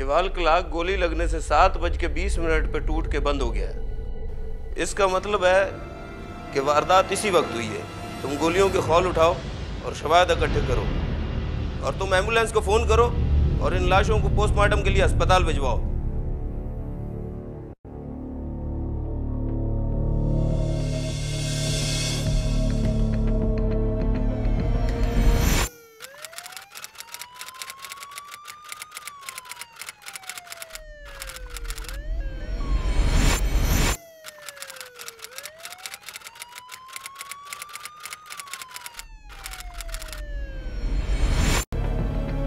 Wall clock गोली लगने से 7:20 पे टूट के बंद हो गया है। इसका मतलब है कि वारदात इसी वक्त हुई है। तुम गोलियों के खौल उठाओ और शवाहिद इकट्ठे करो, और तुम एम्बुलेंस को फोन करो और इन लाशों को पोस्टमार्टम के लिए अस्पताल भिजवाओ।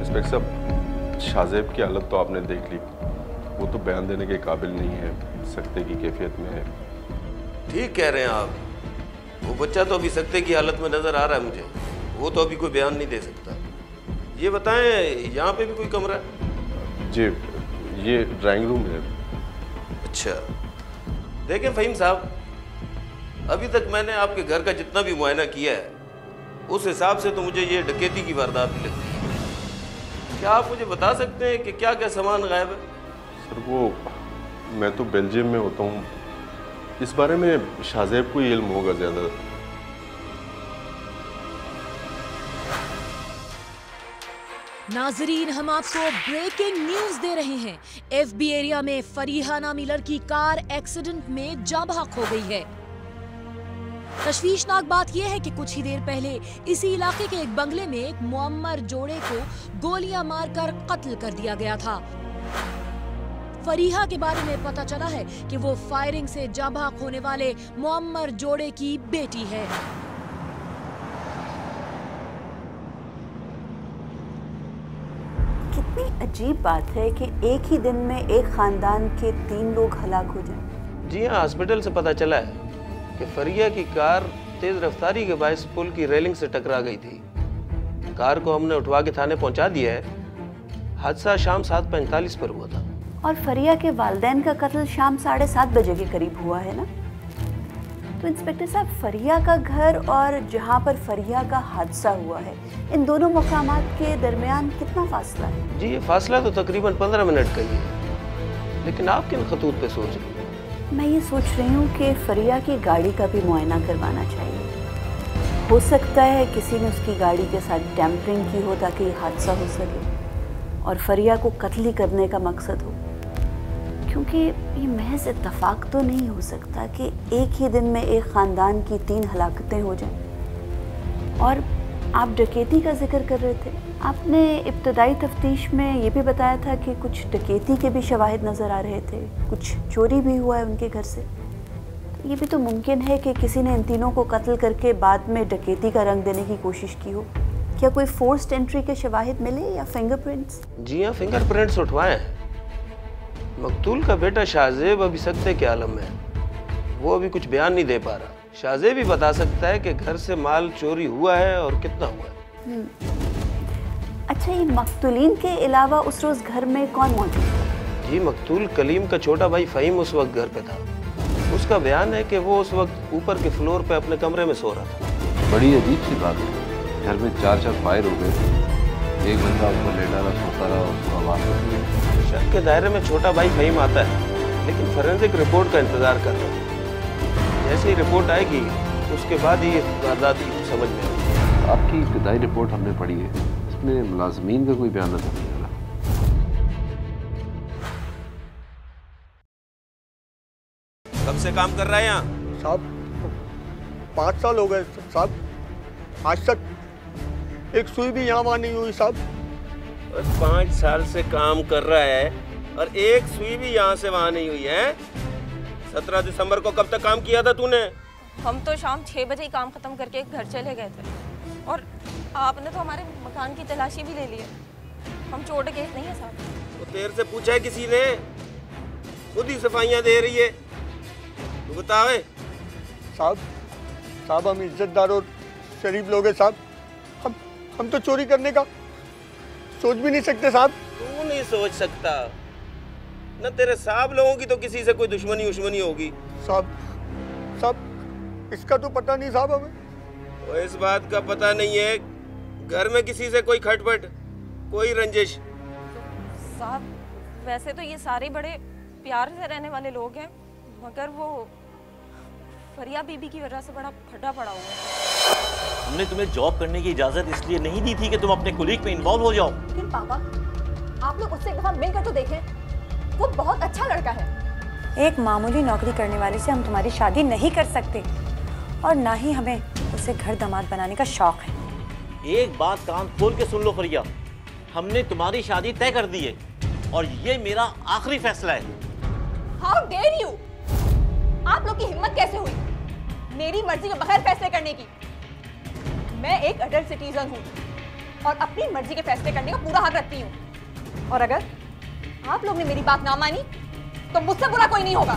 इंस्पेक्टर साहब, शाहजेब की हालत तो आपने देख ली। वो तो बयान देने के काबिल नहीं है, सख्ते की कैफियत में है। ठीक कह रहे हैं आप। वो बच्चा तो अभी सख्ते की हालत में नजर आ रहा है मुझे। वो तो अभी कोई बयान नहीं दे सकता। ये बताएं, यहाँ पे भी कोई कमरा है? जी, ये ड्राइंग रूम है। अच्छा, देखें फ़हीम साहब, अभी तक मैंने आपके घर का जितना भी मुआयना किया है, उस हिसाब से तो मुझे ये डकैती की वारदात ही लगती है। क्या आप मुझे बता सकते हैं कि क्या क्या सामान गायब है? सर वो, मैं तो बेल्जियम में होता हूँ, इस बारे में शाहजेब को ही इल्म होगा ज़्यादा। नाजरीन, हम आपको ब्रेकिंग न्यूज दे रहे हैं। एफबी एरिया में फरीहा नामी लड़की कार एक्सीडेंट में जाँ बहक हो गई है। तशवीशनाक बात यह है कि कुछ ही देर पहले इसी इलाके के एक बंगले में एक मुअम्मर जोड़े को गोलियां मारकर कत्ल कर दिया गया था। फरीहा के बारे में पता चला है कि वो फायरिंग से जाँ बहक होने वाले मुअम्मर जोड़े की बेटी है। कितनी अजीब बात है कि एक ही दिन में एक खानदान के 3 लोग हलाक हो जाएं। जी हाँ, हॉस्पिटल से पता चला है कि फरिया की कार तेज रफ्तारी के बायस पुल की रेलिंग से टकरा गई थी। कार को हमने उठवा के थाने पहुंचा दिया है। हादसा शाम 7:45 पर हुआ था। और फरिया के वालिदैन का कत्ल शाम 7:30 बजे के करीब हुआ है ना? तो इंस्पेक्टर साहब, फरिया का घर और जहां पर फरिया का हादसा हुआ है, इन दोनों मकामात के दरमियान कितना फासला है? जी, ये फासला तो तकरीबन 15 मिनट का ही है। लेकिन आप किन खतूत पे सोच रही हैं? मैं ये सोच रही हूँ कि फरिया की गाड़ी का भी मुआयना करवाना चाहिए। हो सकता है किसी ने उसकी गाड़ी के साथ टैम्परिंग की हो ताकि ये हादसा हो सके और फरिया को कत्ल ही करने का मकसद हो, क्योंकि ये महज इत्तफाक तो नहीं हो सकता कि एक ही दिन में एक ख़ानदान की 3 हलाकतें हो जाएं। और आप डकैती का जिक्र कर रहे थे, आपने इब्तदाई तफ्तीश में ये भी बताया था कि कुछ डकैती के भी शवाहिद नज़र आ रहे थे, कुछ चोरी भी हुआ है उनके घर से। तो ये भी तो मुमकिन है कि किसी ने इन तीनों को कत्ल करके बाद में डकैती का रंग देने की कोशिश की हो। क्या कोई फोर्स्ड एंट्री के शवाहिद मिले या फिंगरप्रिंट्स? जी हाँ, फिंगरप्रिंट्स उठवाए हैं। मकतूल का बेटा शाहजेब अभी सख्ते के आलम में है। वो अभी कुछ बयान नहीं दे पा रहा। शाहजेब भी बता सकता है कि घर से माल चोरी हुआ है और कितना हुआ है। अच्छा, ये मकतूलीन के अलावा उस रोज घर में कौन मौजूद था? जी, मकतूल कलीम का छोटा भाई फ़हीम उस वक्त घर पे था। उसका बयान है कि वो उस वक्त ऊपर के फ्लोर पे अपने कमरे में सो रहा था। बड़ी अजीब सी बात है, घर में 4 फायर हो गए थे। एक बंदा उसको लेटा रहा, सोता रहा, उसको आवाज़ होती है। शक के दायरे में छोटा भाई फ़हीम आता है, लेकिन फोरेंसिक रिपोर्ट का इंतजार कर रहा है। जैसे ही रिपोर्ट आएगी उसके बाद ही वारदात की समझ में आएगी। आपकी इब्तदाई रिपोर्ट हमने पढ़ी है, इसमें मुलाजमीन का कोई बयान नजर नहीं आ रहा। कब से काम कर रहा है यहाँ? साहब 5 साल हो गए साहब, आज तक एक सुई भी यहाँ वहाँ नहीं हुई साहब। 5 साल से काम कर रहा है और एक सुई भी यहाँ से वहाँ नहीं हुई है। 17 दिसंबर को कब तक काम किया था तूने? हम तो शाम 6 बजे ही काम खत्म करके घर चले गए थे और आपने तो हमारे मकान की तलाशी भी ले ली है। हम चोट केस नहीं है साहब। तो तेरे से पूछा है किसी ने? खुद ही सफाइयाँ दे रही है, तू बतावे। साहब हम इज्जतदार और शरीफ लोग हैं साहब। हम तो चोरी करने का सोच भी नहीं सकते साहब। तू नहीं सोच सकता न, तेरे साहब लोगों की तो किसी से कोई दुश्मनी होगी। साहब इसका तो पता नहीं साहब हमें। तो इस बात का पता नहीं है घर में किसी से कोई खटपट, कोई रंजिश? साहब वैसे तो ये सारे बड़े प्यार से रहने वाले लोग हैं, मगर वो फरिया बीबी की वजह से बड़ा फटा पड़ा हुआ है। हमने तुम्हें जॉब करने की इजाजत इसलिए नहीं दी थी कि तुम अपने कुलीग में इन्वॉल्व हो जाओ। लेकिन पापा, आप लोग उससे एक दफा मिलकर तो देखें, वो बहुत अच्छा लड़का है। एक मामूली नौकरी करने वाले से हम तुम्हारी शादी नहीं कर सकते, और ना ही हमें उसे घर दामाद बनाने का शौक है। एक बात कान खोल के सुन लो फरिया, हमने तुम्हारी शादी तय कर दी है और ये मेरा आखिरी फैसला है। How dare you! आप लोग की हिम्मत कैसे हुई मेरी मर्जी के बगैर फैसले करने की? मैं एक अडल्ट सिटीजन हूँ और अपनी मर्जी के फैसले करने का पूरा हक रखती हूँ, और अगर आप लोग ने मेरी बात ना मानी तो मुझसे बुरा कोई नहीं होगा।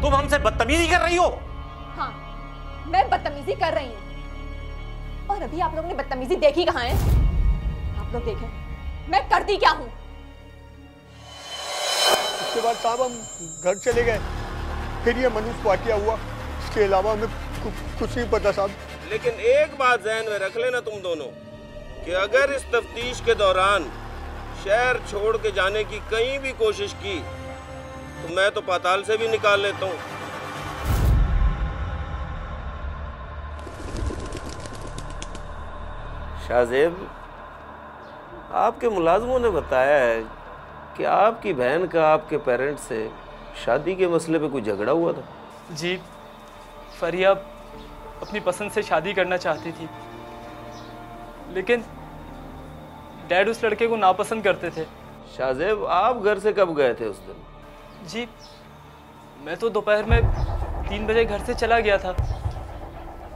तुम हमसे बदतमीजी कर रही हो। हाँ, मैं बदतमीजी कर रही हूँ, और अभी आप लोगों ने बदतमीजी देखी कहाँ है? आप लोग देखें मैं करती क्या हूँ। उसके बाद साहब हम घर चले गए, फिर ये मनुष्य वाकया हुआ। इसके अलावा हमें कुछ नहीं पता साहब। लेकिन एक बात ज़हन में रख लेना तुम दोनों कि अगर इस तफ्तीश के दौरान शहर छोड़ के जाने की कहीं भी कोशिश की तो मैं तो पाताल से भी निकाल लेता हूँ। शाहजेब, आपके मुलाजमों ने बताया है कि आपकी बहन का आपके पेरेंट्स से शादी के मसले पे कोई झगड़ा हुआ था। जी, फरिया अपनी पसंद से शादी करना चाहती थी, लेकिन डैड उस लड़के को नापसंद करते थे। शाहजेब, आप घर से कब गए थे उस दिन? जी, मैं तो दोपहर में 3 बजे घर से चला गया था।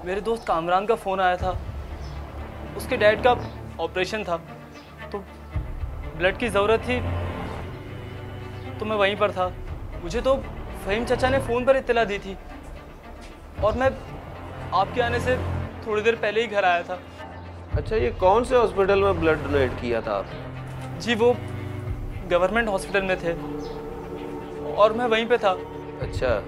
मेरे दोस्त कामरान का फ़ोन आया था, उसके डैड का ऑपरेशन था तो ब्लड की ज़रूरत थी, तो मैं वहीं पर था। मुझे तो फ़हीम चाचा ने फ़ोन पर इत्तला दी थी और मैं आपके आने से थोड़ी देर पहले ही घर आया था। अच्छा, ये कौन से हॉस्पिटल में ब्लड डोनेट किया था आपने? जी, वो गवर्नमेंट हॉस्पिटल में थे और मैं वहीं पे था। अच्छा,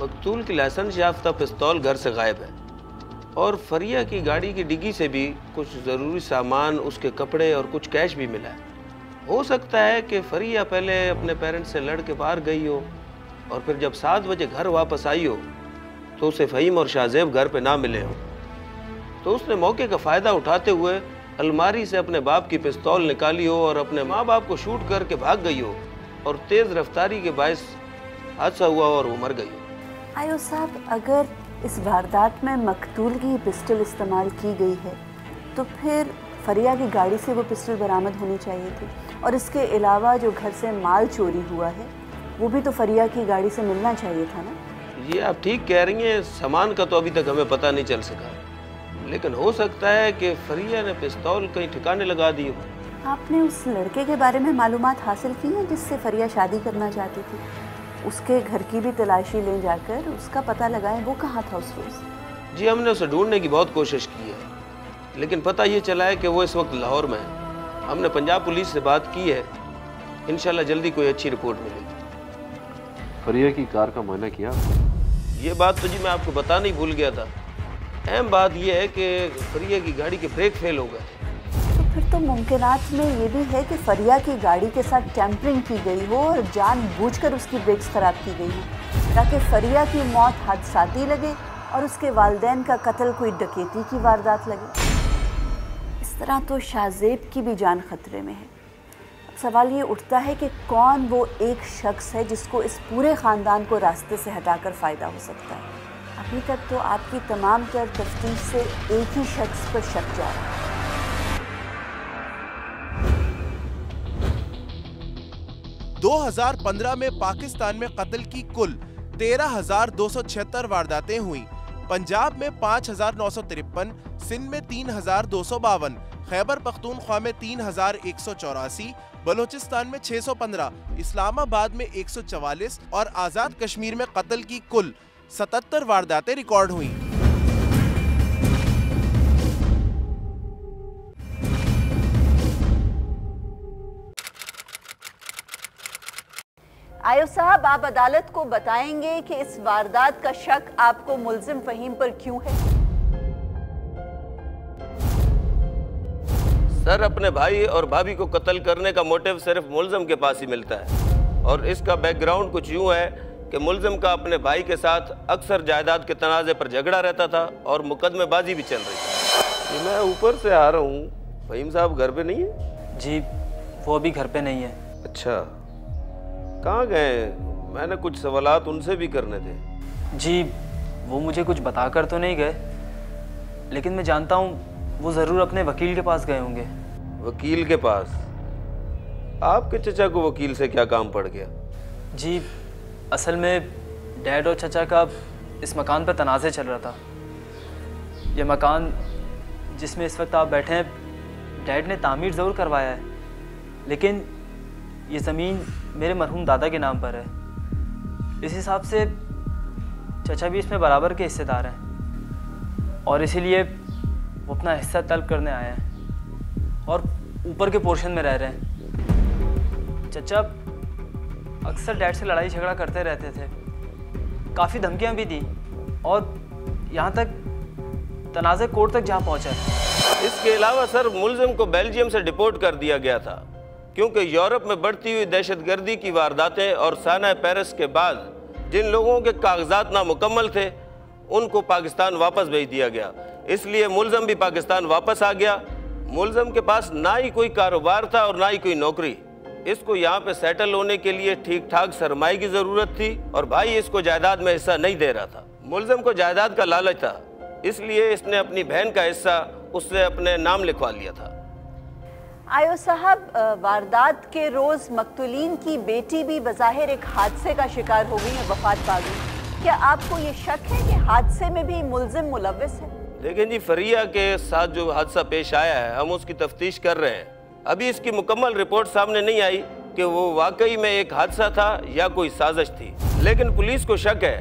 मकतूल की लाइसेंस याफ्ता पिस्तौल घर से गायब है और फरिया की गाड़ी की डिग्गी से भी कुछ ज़रूरी सामान, उसके कपड़े और कुछ कैश भी मिला है। हो सकता है कि फरिया पहले अपने पेरेंट्स से लड़ के बाहर गई हो और फिर जब 7 बजे घर वापस आई हो तो उसे फ़हीम और शाहजेब घर पे ना मिले हो, तो उसने मौके का फ़ायदा उठाते हुए अलमारी से अपने बाप की पिस्तौल निकाली हो और अपने माँ बाप को शूट करके भाग गई हो और तेज़ रफ्तारी के बायस हादसा हुआ और वो मर गई। आयो साहब, अगर इस वारदात में मकतूल की पिस्टल इस्तेमाल की गई है तो फिर फरिया की गाड़ी से वो पिस्टल बरामद होनी चाहिए थी, और इसके अलावा जो घर से माल चोरी हुआ है वो भी तो फरिया की गाड़ी से मिलना चाहिए था ना। ये आप ठीक कह रही हैं, सामान का तो अभी तक हमें पता नहीं चल सका, लेकिन हो सकता है कि फरिया ने पिस्तौल कहीं ठिकाने लगा दी हो। आपने उस लड़के के बारे में मालूमात हासिल की है जिससे फरिया शादी करना चाहती थी? उसके घर की भी तलाशी ले जाकर उसका पता लगाएं वो कहाँ था उस रोज़। जी, हमने उसे ढूंढने की बहुत कोशिश की है, लेकिन पता ये चला है कि वो इस वक्त लाहौर में है। हमने पंजाब पुलिस से बात की है, इंशाल्लाह जल्दी कोई अच्छी रिपोर्ट मिलेगी। फरिया की कार का मुआयना किया? ये बात तो जी मैं आपको बताना ही भूल गया था। अहम बात यह है कि फरिया की गाड़ी के ब्रेक फेल हो गए। तो फिर तो मुमकिनात में ये भी है कि फरिया की गाड़ी के साथ टैंपरिंग की गई हो और जानबूझकर उसकी ब्रेक्स खराब की गई हो ताकि फरिया की मौत हादसाती लगे और उसके वालिदैन का कत्ल कोई डकैती की वारदात लगे। इस तरह तो शाहजेब की भी जान खतरे में है। अब सवाल ये उठता है कि कौन वो एक शख्स है जिसको इस पूरे ख़ानदान को रास्ते से हटाकर फ़ायदा हो सकता है। अभी तक तो आपकी तमाम तर तफ्तीश से एक ही शख्स पर शक जा रहा है। 2015 में पाकिस्तान में कत्ल की कुल 13,276 वारदातें हुई। पंजाब में 5,953, सिंध में 3,252, खैबर पख्तूनख्वा में 3,184, बलोचिस्तान में 615, इस्लामाबाद में 144 और आज़ाद कश्मीर में कत्ल की कुल 77 वारदातें रिकॉर्ड हुई। आयो साहब, आप अदालत को बताएंगे कि इस वारदात का शक आपको मुल्जिम फहीम पर क्यों है? सर, अपने भाई और भाभी को कत्ल करने का मोटिव सिर्फ मुल्जिम के पास ही मिलता है और इसका बैकग्राउंड कुछ यूं है कि मुल्जिम का अपने भाई के साथ अक्सर जायदाद के तनाज़े पर झगड़ा रहता था और मुकदमेबाजी भी चल रही थी। मैं ऊपर से आ रहा हूँ, फहीम साहब घर पे नहीं है? जी, वो अभी घर पे नहीं है। अच्छा, कहाँ गए? मैंने कुछ सवालात उनसे भी करने थे। जी, वो मुझे कुछ बताकर तो नहीं गए, लेकिन मैं जानता हूँ वो ज़रूर अपने वकील के पास गए होंगे। वकील के पास? आपके चचा को वकील से क्या काम पड़ गया? जी, असल में डैड और चचा का इस मकान पर तनाज़े चल रहा था। ये मकान जिसमें इस वक्त आप बैठे हैं, डैड ने तामीर ज़रूर करवाया है, लेकिन ये ज़मीन मेरे मरहूम दादा के नाम पर है। इस हिसाब से चचा भी इसमें बराबर के हिस्सेदार हैं और इसीलिए वो अपना हिस्सा तलब करने आए हैं और ऊपर के पोर्शन में रह रहे हैं। चचा अक्सर डैड से लड़ाई झगड़ा करते रहते थे, काफ़ी धमकियां भी दी और यहाँ तक तनाज़े कोर्ट तक जा पहुँचा। इसके अलावा सर, मुल्जिम को बेल्जियम से डिपोर्ट कर दिया गया था क्योंकि यूरोप में बढ़ती हुई दहशतगर्दी की वारदातें और साना पेरिस के बाद जिन लोगों के कागजात नामुकम्मल थे उनको पाकिस्तान वापस भेज दिया गया। इसलिए मुल्जिम भी पाकिस्तान वापस आ गया। मुल्जिम के पास ना ही कोई कारोबार था और ना ही कोई नौकरी। इसको यहाँ पे सेटल होने के लिए ठीक ठाक सरमाए की ज़रूरत थी और भाई इसको जायदाद में हिस्सा नहीं दे रहा था। मुल्जिम को जायदाद का लालच था, इसलिए इसने अपनी बहन का हिस्सा उससे अपने नाम लिखवा लिया था। आयो साहब, वारदात के रोज मकतूलीन की बेटी भी बज़ाहिर एक हादसे का शिकार हो गई है, वफात पा गई। क्या आपको ये शक है कि हादसे में भी मुल्जिम मुलव्विस है? देखें जी, फरिया के साथ जो हादसा पेश आया है, हम उसकी तफ्तीश कर रहे हैं। अभी इसकी मुकम्मल रिपोर्ट सामने नहीं आई कि वो वाकई में एक हादसा था या कोई साजिश थी, लेकिन पुलिस को शक है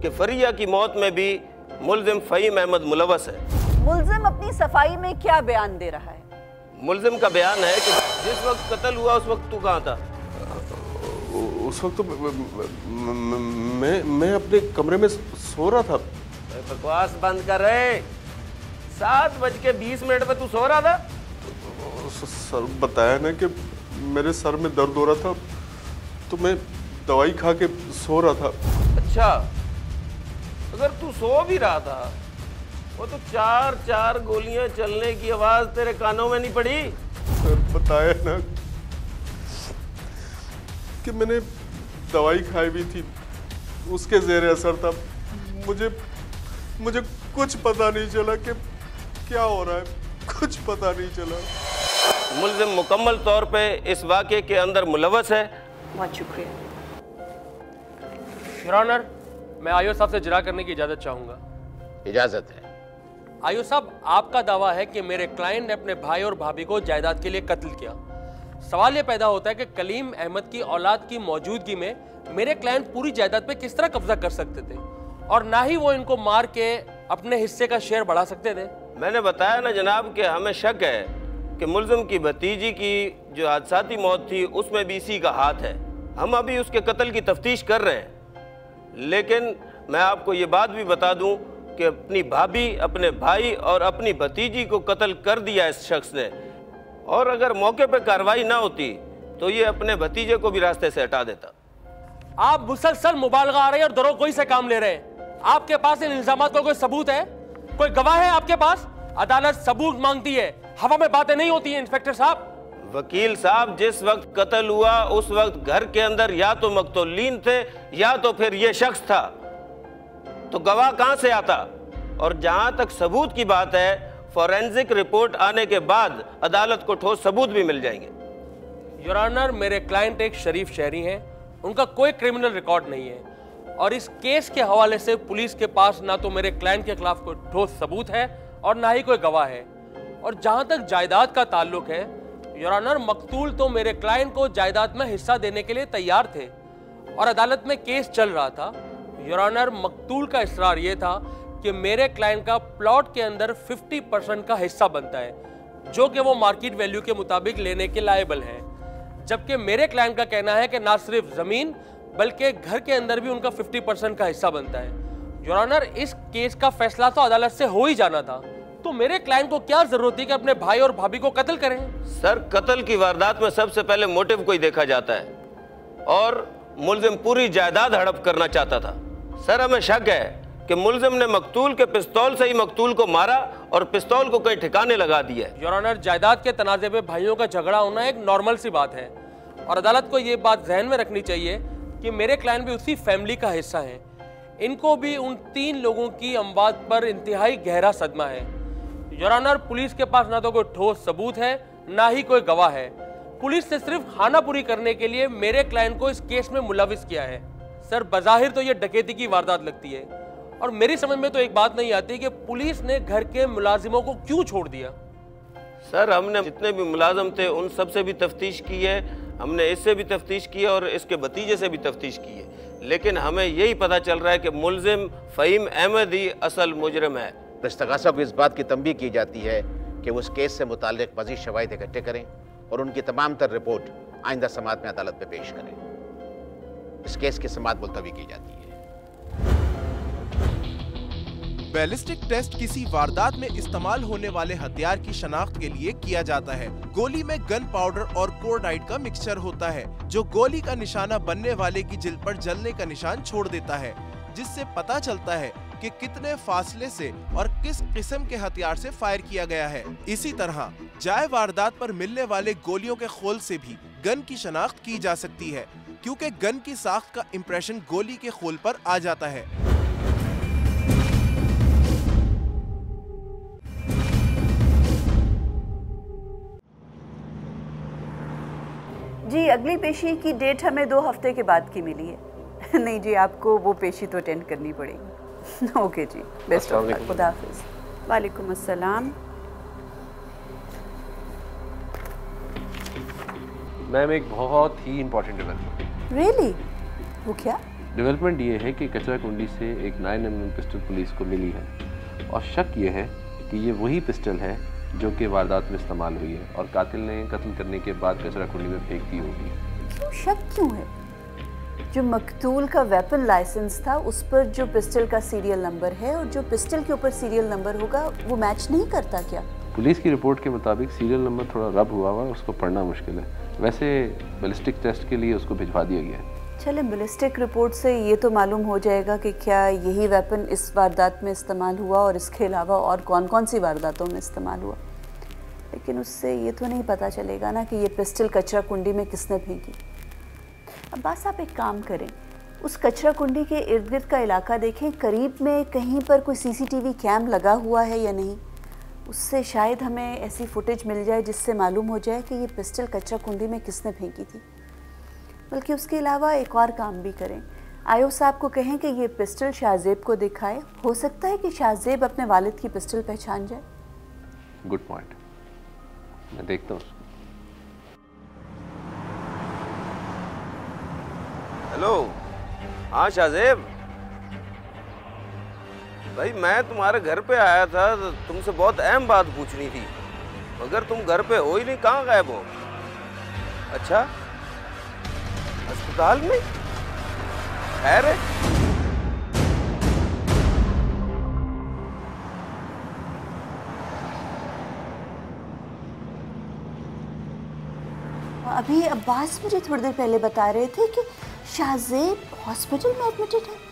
कि फरिया की मौत में भी मुल्जिम फहीम अहमद मुलव्वस है। मुल्जिम अपनी सफाई में क्या बयान दे रहा है? मुल्जिम का बयान है कि जिस वक्त कत्ल हुआ उस वक्त तू कहाँ था? उस वक्त तो मैं अपने कमरे में सो रहा था। बकवास बंद कर रहे। 7:20 पे तू सो रहा था? सर, बताया ना कि मेरे सर में दर्द हो रहा था तो मैं दवाई खा के सो रहा था। अच्छा, अगर तू सो भी रहा था, वो तो 4 गोलियां चलने की आवाज तेरे कानों में नहीं पड़ी? सर, बताया ना कि मैंने दवाई खाई भी थी, उसके ज़ेरे असर था। मुझे कुछ पता नहीं चला कि क्या हो रहा है, कुछ पता नहीं चला। मुल्जिम मुकम्मल तौर पे इस वाक़े के अंदर मुलव्वस है। बहुत शुक्रिया। योर ऑनर, मैं आयो साहब से इजरा करने की इजाज़त चाहूँगा। इजाज़त है। आयो साहब, आपका दावा है कि मेरे क्लाइंट ने अपने भाई और भाभी को जायदाद के लिए कत्ल किया। सवाल ये पैदा होता है कि कलीम अहमद की औलाद की मौजूदगी में मेरे क्लाइंट पूरी जायदाद पे किस तरह कब्जा कर सकते थे और ना ही वो इनको मार के अपने हिस्से का शेयर बढ़ा सकते थे। मैंने बताया ना जनाब कि हमें शक है कि मुल्जिम की भतीजी की जो हादसाती मौत थी उसमें भी इसी का हाथ है। हम अभी उसके कत्ल की तफ्तीश कर रहे हैं, लेकिन मैं आपको ये बात भी बता दूं कि अपनी भाभी, अपने भाई और अपनी भतीजी को कत्ल कर दिया इस शख्स ने, और अगर मौके पर कार्रवाई ना होती तो ये अपने भतीजे को भी रास्ते से हटा देता। आप मुसलसल मुबालगा आ रहे हैं और दरोगोई से काम ले रहे हैं। आपके पास इन इल्जामात का कोई सबूत है? कोई गवाह है आपके पास? अदालत सबूत मांगती है, हवा में बातें नहीं होती हैं। इंस्पेक्टर साहब। वकील साहब, जिस वक्त कत्ल हुआ उस वक्त घर के अंदर या तो मकतूलीन थे या तो फिर ये शख्स था, तो गवाह कहां से आता? और जहां तक सबूत की बात है, फॉरेंसिक रिपोर्ट आने के बाद अदालत को ठोस सबूत भी मिल जाएंगे। योर ऑनर, मेरे क्लाइंट एक शरीफ शहरी हैं, उनका कोई क्रिमिनल रिकॉर्ड नहीं है और इस केस के हवाले से पुलिस के पास ना तो मेरे क्लाइंट के खिलाफ कोई ठोस सबूत है और ना ही कोई गवाह है। और जहां तक जायदाद का ताल्लुक है, योर ऑनर, मकतूल तो मेरे क्लाइंट को जायदाद में हिस्सा देने के लिए तैयार थे और अदालत में केस चल रहा था। योर ऑनर, मकतूल का इसरार यह था कि मेरे क्लाइंट का प्लॉट के अंदर 50% का हिस्सा बनता है, जो कि वो मार्केट वैल्यू के मुताबिक लेने के लायबल है। जबकि मेरे क्लाइंट का कहना है कि ना सिर्फ जमीन बल्कि घर के अंदर भी उनका 50% का हिस्सा बनता है। योर ऑनर, इस केस का फैसला तो अदालत से हो ही जाना था, तो मेरे क्लाइंट को क्या जरूरत थी कि अपने भाई और भाभी को कत्ल करें? सर, कत्ल की वारदात में सबसे पहले मोटिव को ही देखा जाता है और मुल्जिम पूरी जायदाद हड़प करना चाहता था। सर, हमें शक है कि मुल्जिम ने मकतूल के पिस्तौल से ही मकतूल को मारा और पिस्तौल को कई ठिकाने लगा दिया। योर ऑनर, जायदाद के तनाज़े में भाइयों का झगड़ा होना एक नॉर्मल सी बात है और अदालत को ये बात जहन में रखनी चाहिए कि मेरे क्लाइंट भी उसी फैमिली का हिस्सा है। इनको भी उन 3 लोगों की अमवात पर इंतहाई गहरा सदमा है। योर ऑनर, पुलिस के पास ना तो कोई ठोस सबूत है ना ही कोई गवाह है। पुलिस ने सिर्फ खानापुरी करने के लिए मेरे क्लाइंट को इस केस में मुलविस किया है। सर, बज़ाहिर तो ये डकैती की वारदात लगती है और मेरी समझ में तो एक बात नहीं आती कि पुलिस ने घर के मुलाजिमों को क्यों छोड़ दिया। सर, हमने जितने भी मुलाजिम थे उन सब से भी तफ्तीश की है, हमने इससे भी तफ्तीश की है और इसके भतीजे से भी तफ्तीश की है, लेकिन हमें यही पता चल रहा है कि मुल्जिम फ़हीम अहमद ही असल मुजरिम है। दस्तगासा को इस बात की तंबीह की जाती है कि उस केस से मुताल्लिक मज़ीद शवाहिद इकट्ठे करें और उनकी तमाम तर रिपोर्ट आइंदा समात में अदालत में पेश करें। इस केस की समात मुलतवी की जाती है। बैलिस्टिक टेस्ट किसी वारदात में इस्तेमाल होने वाले हथियार की शनाख्त के लिए किया जाता है। गोली में गन पाउडर और कोर्डाइट का मिक्सचर होता है, जो गोली का निशाना बनने वाले की जिल्द पर जलने का निशान छोड़ देता है, जिससे पता चलता है कि कितने फासले से और किस किस्म के हथियार से फायर किया गया है। इसी तरह जाए वारदात पर मिलने वाले गोलियों के खोल से भी गन की शनाख्त की जा सकती है, क्योंकि गन की साख्त का इंप्रेशन गोली के खोल पर आ जाता है। जी, अगली पेशी की डेट हमें 2 हफ्ते के बाद की मिली है। नहीं जी, आपको वो पेशी तो अटेंड करनी पड़ेगी। ओके जी, बेस्ट ऑफ लक, खुदा हाफिज़। वालेकुम अस्सलाम। मैम, एक बहुत ही इम्पोर्टेंट डेवलपमेंट। रियली? वो क्या? डेवलपमेंट ये है कि कचरा कुंडी से एक 9mm पिस्टल पुलिस को मिली है और शक ये है कि ये वही पिस्टल है जो कि वारदात में इस्तेमाल हुई है और कातिल ने कत्ल करने के बाद कचरा कुंडी में फेंक दी होगी। क्यों शक क्यों है? जो मकतूल का वेपन लाइसेंस था उस पर जो पिस्टल का सीरियल नंबर है और जो पिस्टल के ऊपर सीरियल नंबर होगा वो मैच नहीं करता क्या? पुलिस की रिपोर्ट के मुताबिक सीरियल नंबर थोड़ा रब हुआ हुआ, उसको पढ़ना मुश्किल है। वैसे बैलिस्टिक टेस्ट के लिए उसको भिजवा दिया गया है। चले, बैलिस्टिक रिपोर्ट से ये तो मालूम हो जाएगा कि क्या यही वेपन इस वारदात में इस्तेमाल हुआ और इसके अलावा और कौन कौन सी वारदातों में इस्तेमाल हुआ, लेकिन उससे ये तो नहीं पता चलेगा ना कि ये पिस्टल कचरा कुंडी में किसने फेंकी। अब बस आप एक काम करें, उस कचरा कुंडी के इर्द गिर्द का इलाका देखें, करीब में कहीं पर कोई CCTV कैम लगा हुआ है या नहीं। उससे शायद हमें ऐसी फुटेज मिल जाए जिससे मालूम हो जाए कि ये पिस्टल कचरा कुंडी में किसने फेंकी थी। बल्कि उसके अलावा एक और काम भी करें, आयो साहब को कहें कि ये पिस्टल शाहजेब को दिखाए। हो सकता है कि शाहजेब अपने वालिद की पिस्टल पहचान जाए। गुड पॉइंट, मैं देखता हूँ। हेलो, हाँ शाहजेब भाई, मैं तुम्हारे घर पे आया था, तुमसे बहुत अहम बात पूछनी थी, मगर तुम घर पे हो ही नहीं, कहाँ गायब हो? अच्छा, अस्पताल में? खैर है? अभी अब्बास मुझे थोड़ी देर पहले बता रहे थे कि शाहजेब हॉस्पिटल में एडमिटेड है।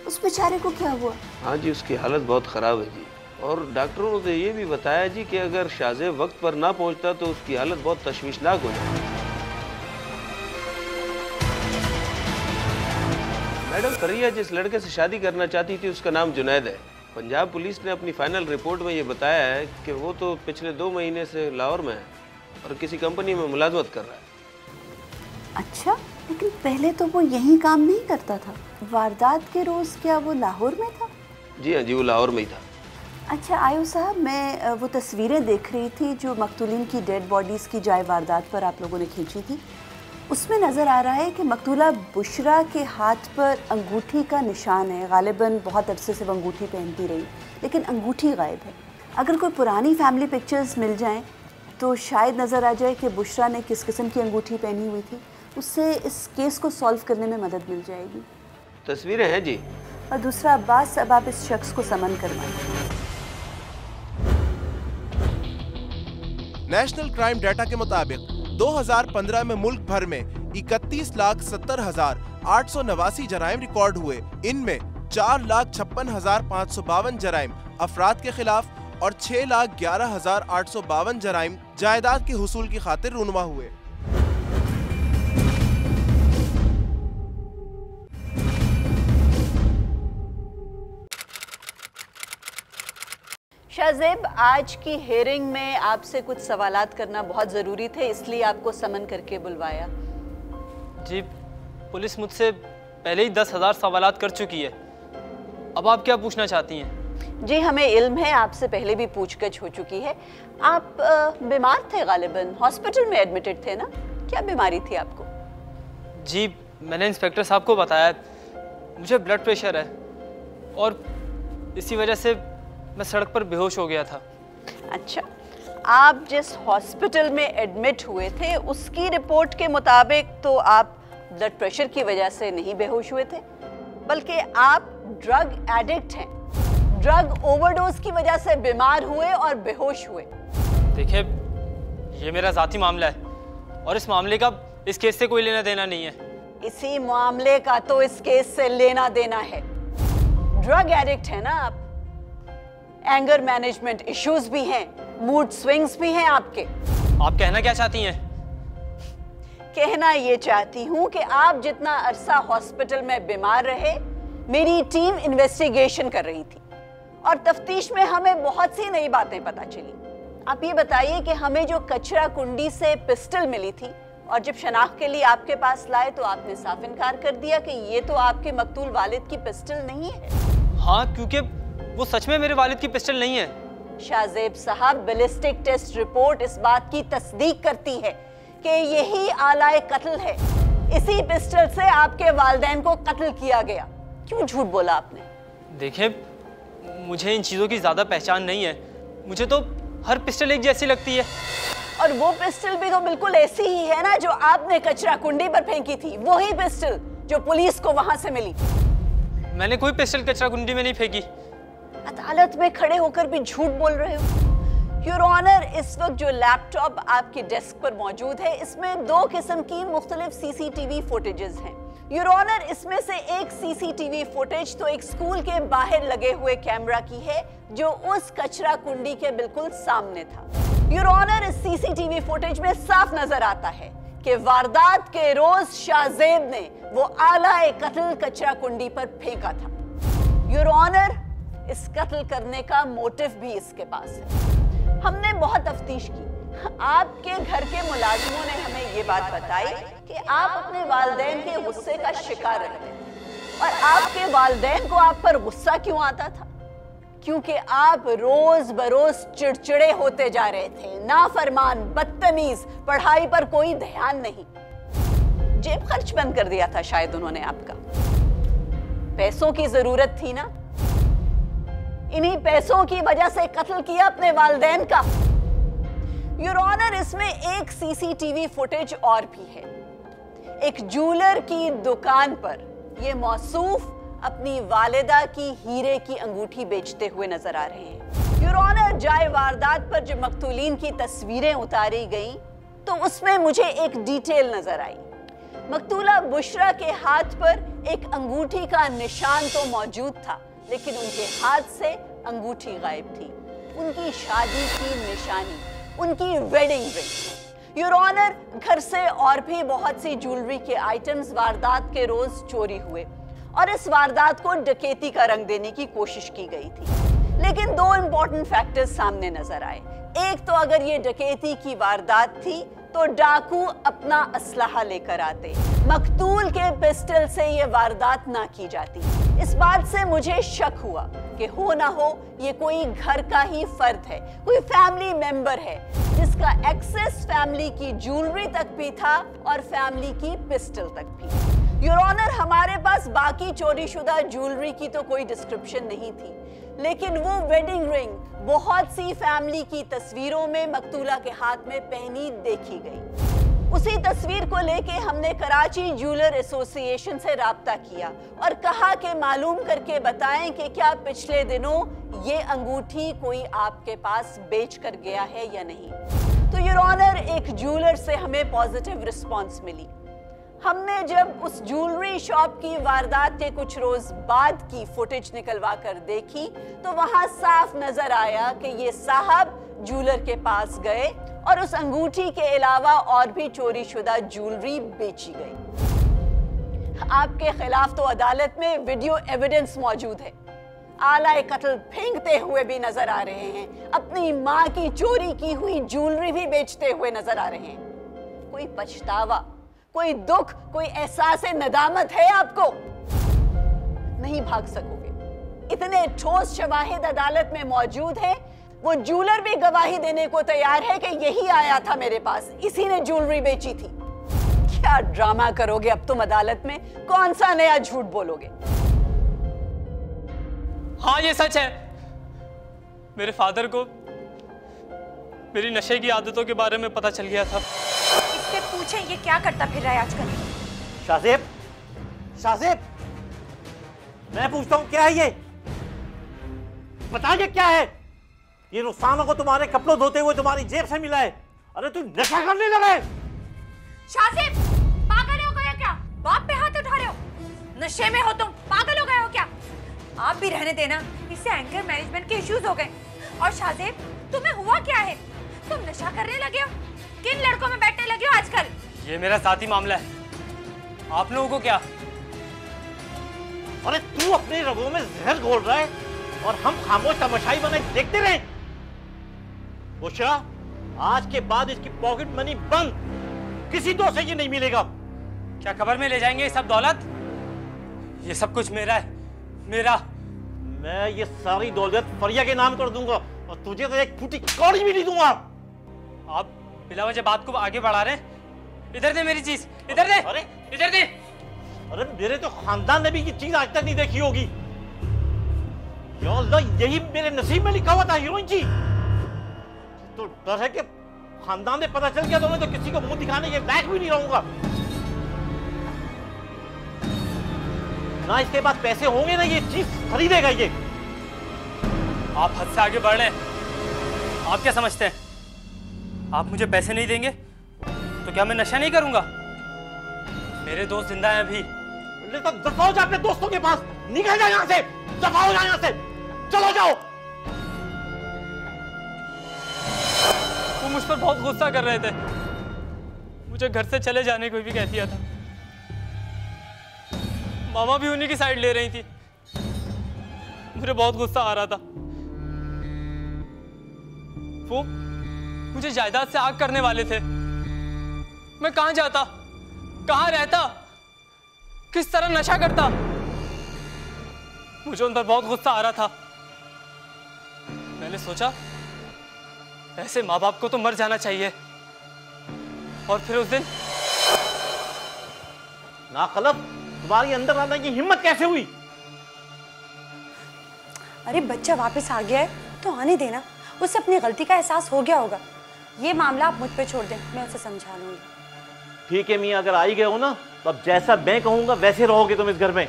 उस बेचारे को क्या हुआ? हाँ जी, उसकी हालत बहुत ख़राब है जी, और डॉक्टरों ने ये भी बताया जी कि अगर शाहजेब वक्त पर ना पहुंचता तो उसकी हालत बहुत तशवीशनाक हो जाती। मैडम, फरिया जिस लड़के से शादी करना चाहती थी उसका नाम जुनैद है। पंजाब पुलिस ने अपनी फाइनल रिपोर्ट में ये बताया है कि वो तो पिछले 2 महीने से लाहौर में है और किसी कंपनी में मुलाजमत कर रहा है। अच्छा, लेकिन पहले तो वो यही काम नहीं करता था। वारदात के रोज़ क्या वो लाहौर में था? जी हाँ जी, वो लाहौर में ही था। अच्छा आयो साहब, मैं वो तस्वीरें देख रही थी जो मकतूलिन की डेड बॉडीज़ की जाए वारदात पर आप लोगों ने खींची थी। उसमें नज़र आ रहा है कि मकतूला बुशरा के हाथ पर अंगूठी का निशान है। गालिबन बहुत अरसे से वो अंगूठी पहनती रही, लेकिन अंगूठी गायब है। अगर कोई पुरानी फैमिली पिक्चर्स मिल जाएं तो शायद नज़र आ जाए कि बुशरा ने किस किस्म की अंगूठी पहनी हुई थी। उससे इस केस को सॉल्व करने में मदद मिल जाएगी। तस्वीरें हैं जी। और दूसरा अब्बास, अब आप इस शख्स को समन करवाएं। नेशनल क्राइम डाटा के मुताबिक 2015 में मुल्क भर में 31,70,889 जराइम रिकॉर्ड हुए। इनमें 4,56,552 जराइम अफराद के खिलाफ और 6,11,852 जराइम जायदाद के हुसूल की खातिर रूनुमा हुए। शाहजेब, आज की हेयरिंग में आपसे कुछ सवालात करना बहुत ज़रूरी थे, इसलिए आपको समन करके बुलवाया। जी, पुलिस मुझसे पहले ही 10,000 सवालात कर चुकी है। अब आप क्या पूछना चाहती हैं? जी, हमें इल्म है आपसे पहले भी पूछगछ हो चुकी है। आप बीमार थे, गालिबन हॉस्पिटल में एडमिटेड थे ना? क्या बीमारी थी आपको? जी, मैंने इंस्पेक्टर साहब को बताया मुझे ब्लड प्रेशर है और इसी वजह से मैं सड़क पर बेहोश हो गया था। अच्छा, आप जिस हॉस्पिटल में एडमिट हुए थे उसकी रिपोर्ट के मुताबिक तो आप ब्लड प्रेशर की वजह से नहीं बेहोश हुए थे, बल्कि आप ड्रग एडिक्ट हैं। ड्रग ओवरडोज की वजह से बीमार हुए और बेहोश हुए। देखिए, ये मेरा जाती मामला है और इस मामले का इस केस से कोई लेना देना नहीं है। इसी मामले का तो इस केस से लेना देना है। ड्रग एडिक्ट है ना आप, एंगर मैनेजमेंट इश्यूज भी हैं, मूड स्विंग्स भी हैं आपके। आप कहना क्या चाहती हैं? कहना ये चाहती हूँ कि आप जितना अरसा हॉस्पिटल में बीमार रहे, मेरी टीम इन्वेस्टिगेशन कर रही थी और तफ्तीश में हमें बहुत सी नई बातें पता चली। आप ये बताइए कि हमें जो कचरा कुंडी से पिस्टल मिली थी और जब शनाख्त के लिए आपके पास लाए तो आपने साफ इनकार कर दिया कि ये तो आपके मकतूल वालिद की पिस्टल नहीं है। हाँ, क्योंकि वो सच में मेरे वालिद की पिस्टल नहीं है। शाहजेब साहब, बैलिस्टिक टेस्ट रिपोर्ट इस बात की तस्दीक करती है कि यही आलाए कत्ल है। इसी पिस्टल से आपके वालिदैन को कत्ल किया गया। क्यों झूठ बोला आपने? देखिए, मुझे इन चीजों की ज्यादा पहचान नहीं है। मुझे तो हर पिस्टल एक जैसी लगती है। और वो पिस्टल भी तो बिल्कुल ऐसी ही है ना जो आपने कचरा कुंडी पर फेंकी थी, वही पिस्टल जो पुलिस को वहां से मिली। मैंने कोई पिस्टल कचरा कुंडी में नहीं फेंकी। अदालत में खड़े होकर भी झूठ बोल रहे हो। योर ऑनर, इस वक्त जो लैपटॉप आपके डेस्क पर मौजूद है इसमें 2 किस्म की मुख्तलिफ सीसीटीवी फुटेजेस हैं। योर ऑनर, इसमें से एक सीसीटीवी फुटेज तो एक स्कूल के बाहर लगे हुए कैमरा की है जो उस कचरा कुंडी के बिल्कुल सामने था। योर ऑनर, इस सीसीटीवी फुटेज में साफ नजर आता है कि वारदात के रोज शाहजेब ने वो आलाए कत्ल कचरा कुंडी पर फेंका था। योर ऑनर, इस कत्ल करने का मोटिव भी इसके पास है। हमने बहुत तफ्तीश की। आपके घर के मुलाजिमों ने हमें ये बात बताई कि आप अपने वालिदैन के गुस्से का शिकार रहते थे। और आपके वालिदैन को आप पर गुस्सा क्यों आता था? क्योंकि आप रोज बरोज चिड़चिड़े होते जा रहे थे, नाफरमान, बदतमीज, पढ़ाई पर कोई ध्यान नहीं। जेब खर्च बंद कर दिया था शायद उन्होंने आपका। पैसों की जरूरत थी ना, इन्हीं पैसों की वजह से कत्ल किया अपने वालिदैन का। योर ऑनर, इसमें एक सीसीटीवी फुटेज और भी है। एक जूलर की दुकान पर ये मौसूफ अपनी वालिदा की हीरे की अंगूठी बेचते हुए नजर आ रहे हैं। योर ऑनर, जाए वारदात पर जब मकतूलीन की तस्वीरें उतारी गईं तो उसमें मुझे एक डिटेल नजर आई। मकतूला बुशरा के हाथ पर एक अंगूठी का निशान तो मौजूद था, लेकिन उनके हाथ से अंगूठी गायब थी। उनकी शादी की निशानी, उनकी वेडिंग रिंग। योर ऑनर, घर से और भी बहुत सी ज्वेलरी के आइटम्स वारदात के रोज चोरी हुए और इस वारदात को डकैती का रंग देने की कोशिश की गई थी। लेकिन 2 इंपॉर्टेंट फैक्टर्स सामने नजर आए। एक तो अगर ये डकैती की वारदात थी तो डाकू अपना असलहा लेकर आते। मकतूल के पिस्टल से ये वारदात ना की जाती। इस बात से मुझे शक हुआ कि हो ना हो ये कोई घर का ही फर्द है, कोई फैमिली मेंबर है जिसका एक्सेस फैमिली की ज्वेलरी तक भी था और फैमिली की पिस्टल तक भी। योर ऑनर, हमारे पास बाकी चोरीशुदा ज्वेलरी की तो कोई डिस्क्रिप्शन नहीं थी, लेकिन वो वेडिंग रिंग बहुत सी फैमिली की तस्वीरों में मकतूला के हाथ में पहनी देखी गई। उसी तस्वीर को लेके हमने कराची ज्वेलर एसोसिएशन से राब्ता किया और कहा कि मालूम करके बताएं कि क्या पिछले दिनों ये अंगूठी कोई आपके पास बेच कर गया है या नहीं। तो योर ऑनर, एक ज्वेलर से हमें पॉजिटिव रिस्पांस मिली। हमने जब उस ज्वेलरी शॉप की वारदात के कुछ रोज बाद की फुटेज निकलवा कर देखी तो वहां साफ नजर आया कि ये साहब ज्वेलर के पास गए और उस अंगूठी के अलावा और भी चोरीशुदा ज्वेलरी बेची गई। आपके खिलाफ तो अदालत में वीडियो एविडेंस मौजूद है। आला कत्ल फेंकते हुए भी नजर आ रहे हैं, अपनी माँ की चोरी की हुई ज्वेलरी भी बेचते हुए नजर आ रहे हैं। कोई पछतावा, कोई दुख, कोई एहसास नदामत है आपको? नहीं भाग सकोगे। इतने ठोस शवाहिद अदालत में मौजूद हैं। वो ज्वेलर भी गवाही देने को तैयार है कि यही आया था मेरे पास, इसी ने ज्वेलरी बेची थी। क्या ड्रामा करोगे अब तुम अदालत में? कौन सा नया झूठ बोलोगे? हाँ, ये सच है। मेरे फादर को मेरी नशे की आदतों के बारे में पता चल गया था। इससे पूछें ये क्या करता फिर रहा है आजकल? शाज़ेब, शाज़ेब, मैं पूछता हूँ क्या है ये? बताइए क्या है? ये रुखसाना को तुम्हारे कपड़ों धोते हुए तुम्हारी जेब से मिला है। अरे तुम नशा करने लगा है। शाज़ेब, पागल हो गया क्या? बाप पे हाथ उठा रहे हो? नशे में हो तुम? पागल हो गए हो क्या? आप भी रहने देना, इससे एंगर मैनेजमेंट के इश्यूज हो गए। और शाज़ेब, तुम्हें हुआ क्या है? तुम नशा करने लगे हो? किन लड़कों में बैठने लगे हो आजकल? ये मेरा साथी मामला है, आप लोगों को क्या? अरे तू अपने रगों में जहर घोल रहा है और हम खामोश तमाशाई बने देखते रहे। बुशरा, आज के बाद इसकी पॉकेट मनी बंद। किसी दोस्त से ये नहीं मिलेगा। क्या खबर में ले जाएंगे ये सब दौलत? ये सब कुछ मेरा है, मेरा। मैं ये सारी दौलत फरिया के नाम कर दूंगा और तुझे तो एक फूटी कौड़ी भी नहीं दूंगा। आप बिला वजह बात को आगे बढ़ा रहे हैं। इधर दे मेरी चीज, इधर दे। अरे इधर दे। अरे मेरे तो खानदान ने भी ये चीज आज तक नहीं देखी होगी। या अल्लाह, यही मेरे नसीब में लिखा हुआ था, हीरोइन जी। तो डर है कि खानदान में पता चल गया तो मैं तो किसी को मुंह दिखाने के लायक भी नहीं रहूंगा। ना इसके पास पैसे होंगे ना ये चीज खरीदेगा ये। आप हद से आगे बढ़ रहे हैं। आप क्या समझते हैं आप मुझे पैसे नहीं देंगे तो क्या मैं नशा नहीं करूंगा? मेरे दोस्त जिंदा हैं अभी। तो दफा हो जा अपने दोस्तों के पास, निकल जाओ यहाँ से, दफा हो जाओ यहाँ से, चलो जाओ। वो मुझ पर बहुत गुस्सा कर रहे थे, मुझे घर से चले जाने को भी कह दिया था। मामा भी उन्हीं की साइड ले रही थी। मुझे बहुत गुस्सा आ रहा था। वो मुझे जायदाद से आग करने वाले थे। मैं कहां जाता, कहां रहता, किस तरह नशा करता? मुझे उन पर बहुत गुस्सा आ रहा था। मैंने सोचा ऐसे माँ बाप को तो मर जाना चाहिए। और फिर उस दिन नाकलब, तुम्हारी अंदर आने की हिम्मत कैसे हुई? अरे बच्चा वापस आ गया है तो आने देना, उसे अपनी गलती का एहसास हो गया होगा। ये मामला आप मुझ पे छोड़ दें, मैं उसे समझा लूंगी। ठीक है मियाँ, अगर आई गए हो ना तो अब जैसा मैं कहूंगा वैसे रहोगे तुम इस घर में।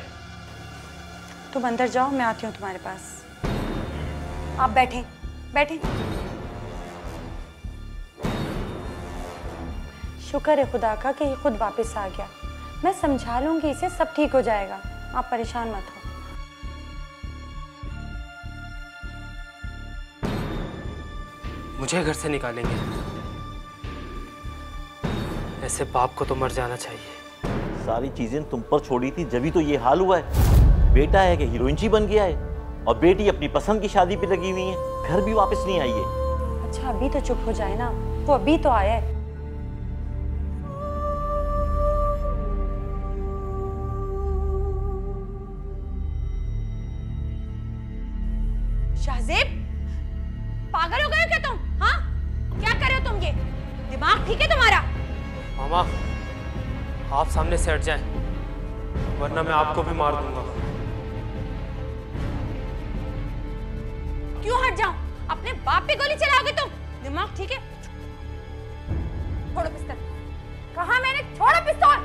तुम अंदर जाओ, मैं आती हूँ तुम्हारे पास। आप बैठें, बैठें। शुक्र है खुदा का कि ये खुद वापस आ गया। मैं समझा लूंगी इसे, सब ठीक हो जाएगा, आप परेशान मत हो। मुझे घर से निकालेंगे, ऐसे बाप को तो मर जाना चाहिए। सारी चीजें तुम पर छोड़ी थी, जभी तो ये हाल हुआ है। बेटा है कि हीरोइनची बन गया है और बेटी अपनी पसंद की शादी पे लगी हुई है, घर भी वापस नहीं आई है। अच्छा अभी तो चुप हो जाए ना, वो अभी तो आया है। शाहजेब, पागल हो गए हो क्या तुम? हाँ, क्या कर रहे हो तुम? ये दिमाग ठीक है तुम्हारा? मामा, आप सामने से हट जाएं, वरना मैं आपको भी मार दूंगा। क्यों हट जाऊं? अपने बाप पे गोली चलाओगे तुम? दिमाग ठीक है? छोड़ो पिस्तौल। कहा मैंने, छोड़ो पिस्तौल।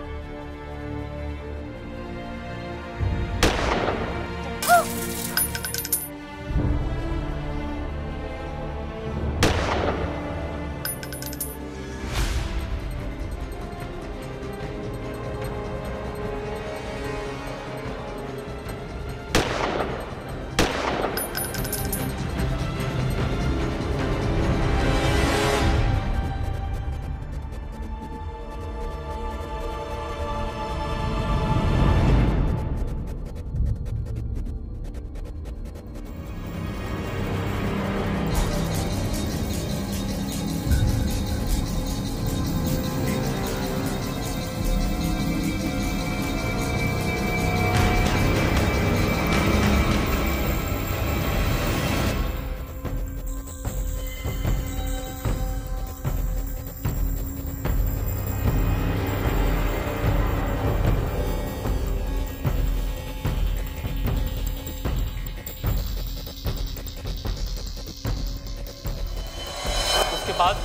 बाद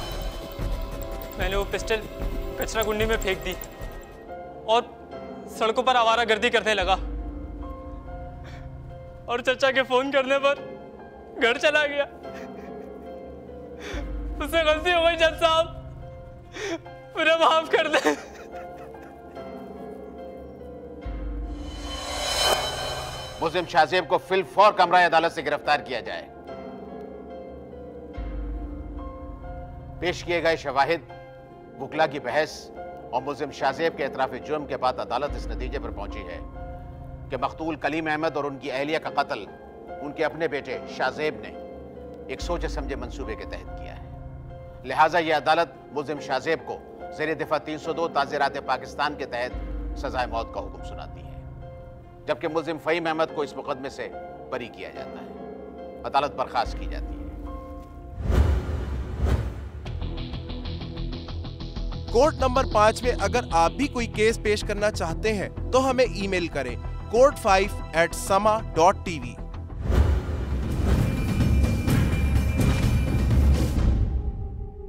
मैंने वो पिस्टल कचरा कुंडी में फेंक दी और सड़कों पर आवारागर्दी करने लगा और चचा के फोन करने पर घर चला गया। उससे गलती हो गई जज साहब, मुझे माफ कर दे। मुल्जिम शाहजेब को फिलफौर कमरा अदालत से गिरफ्तार किया जाए। पेश किए गए शवाहिद, वकला की बहस और मुल्जिम शाहजेब के इतराफ़ जुर्म के बाद अदालत इस नतीजे पर पहुंची है कि मकतूल कलीम अहमद और उनकी अहलिया का कत्ल उनके अपने बेटे शाहजेब ने एक सोचे समझे मंसूबे के तहत किया है। लिहाजा यह अदालत मुल्जिम शाहजेब को ज़ेर दिफा 302 ताज़ीरात पाकिस्तान के तहत सजाए मौत का हुक्म सुनाती है, जबकि मुल्जिम फ़हीम अहमद को इस मुकदमे से बरी किया जाता है। अदालत बर्खास्त की जाती है। कोर्ट नंबर 5 में अगर आप भी कोई केस पेश करना चाहते हैं तो हमें ईमेल करें court5@sama.tv।